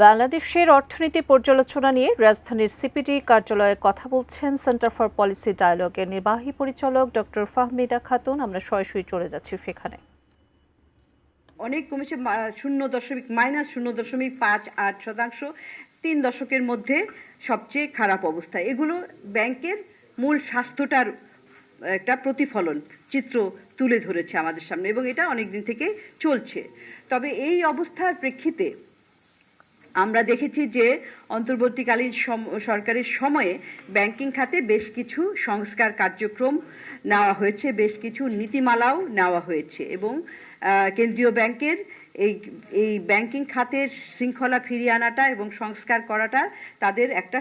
বাংলাদেশের অর্থনীতি পর্যালোচনা নিয়ে রাজধানীর সিপিডি কার্যালয়ে কথা বলছেন সেন্টার ফর পলিসি ডায়ালগের নির্বাহী পরিচালক ডক্টর ফাহমিদা খাতুন। আমরা সরাসরি চলে যাচ্ছি সেখানে। অনেক কমেছে, -0.58%, 3 দশকের মধ্যে সবচেয়ে খারাপ অবস্থা। এগুলো ব্যাংকের মূল স্বাস্থ্যটার একটা প্রতিফলন চিত্র তুলে ধরেছে আমাদের সামনে, এবং এটা অনেকদিন থেকে চলছে। তবে এই অবস্থার প্রেক্ষিতে আমরা দেখেছি যে অন্তর্বর্তীকালীন সরকারের সময়ে ব্যাংকিং খাতে বেশ কিছু সংস্কার কার্যক্রম নেওয়া হয়েছে, বেশ কিছু নীতিমালাও নেওয়া হয়েছে, এবং কেন্দ্রীয় ব্যাংকের এই ব্যাংকিং খাতের শৃঙ্খলা ফিরিয়ে আনাটা এবং সংস্কার করাটা তাদের একটা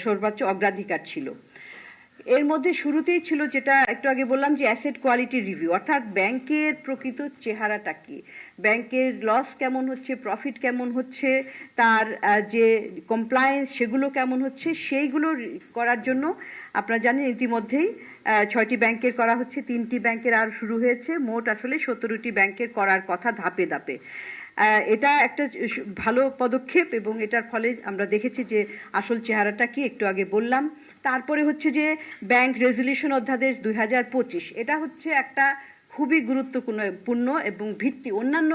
সর্বোচ্চ অগ্রাধিকার ছিল। এর মধ্যে শুরুতেই ছিল যেটা একটু আগে বললাম, যে অ্যাসেট কোয়ালিটি রিভিউ, অর্থাৎ ব্যাংকের প্রকৃত চেহারাটা কি, ব্যাংকের লস কেমন হচ্ছে, প্রফিট কেমন হচ্ছে, তার যে কমপ্লায়েন্স সেগুলো কেমন হচ্ছে, সেইগুলো করার জন্য আপনারা জানেন ইতিমধ্যেই 6টি ব্যাংকের করা হচ্ছে, 3টি ব্যাংকের আর শুরু হয়েছে, মোট আসলে 17টি ব্যাংকের করার কথা ধাপে ধাপে। এটা একটা ভালো পদক্ষেপ, এবং এটার ফলে আমরা দেখেছি যে আসল চেহারাটা কি একটু আগে বললাম। তারপরে হচ্ছে যে ব্যাংক রেজুলিউশন অধ্যাদেশ 2025, এটা হচ্ছে একটা খুবই গুরুত্বপূর্ণ এবং ভিত্তি। অন্যান্য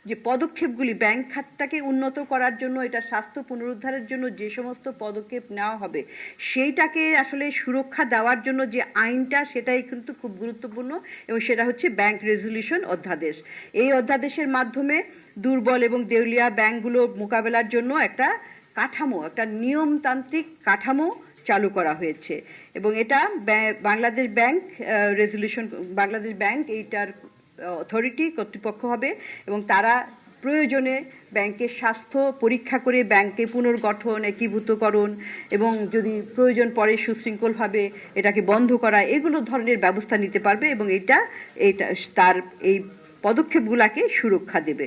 যে পদক্ষেপগুলি ব্যাংক খাতটাকে উন্নত করার জন্য, এটা স্বাস্থ্য পুনরুদ্ধারের জন্য যে সমস্ত পদক্ষেপ নেওয়া হবে, সেইটাকে আসলে সুরক্ষা দেওয়ার জন্য যে আইনটা, সেটাই কিন্তু খুব গুরুত্বপূর্ণ, এবং সেটা হচ্ছে ব্যাংক রেজুলিউশন অধ্যাদেশ। এই অধ্যাদেশের মাধ্যমে দুর্বল এবং দেউলিয়া ব্যাংকগুলো মোকাবেলার জন্য একটা নিয়মতান্ত্রিক কাঠামো চালু করা হয়েছে, এবং এটা বাংলাদেশ ব্যাংক এইটার অথরিটি কর্তৃপক্ষ হবে, এবং তারা প্রয়োজনে ব্যাংকের স্বাস্থ্য পরীক্ষা করে ব্যাংকে পুনর্গঠন, একীভূতকরণ, এবং যদি প্রয়োজন পড়ে সুশৃঙ্খলভাবে এটাকে বন্ধ করা, এগুলো ধরনের ব্যবস্থা নিতে পারবে, এবং এটা তার এই পদক্ষেপগুলোকে সুরক্ষা দেবে।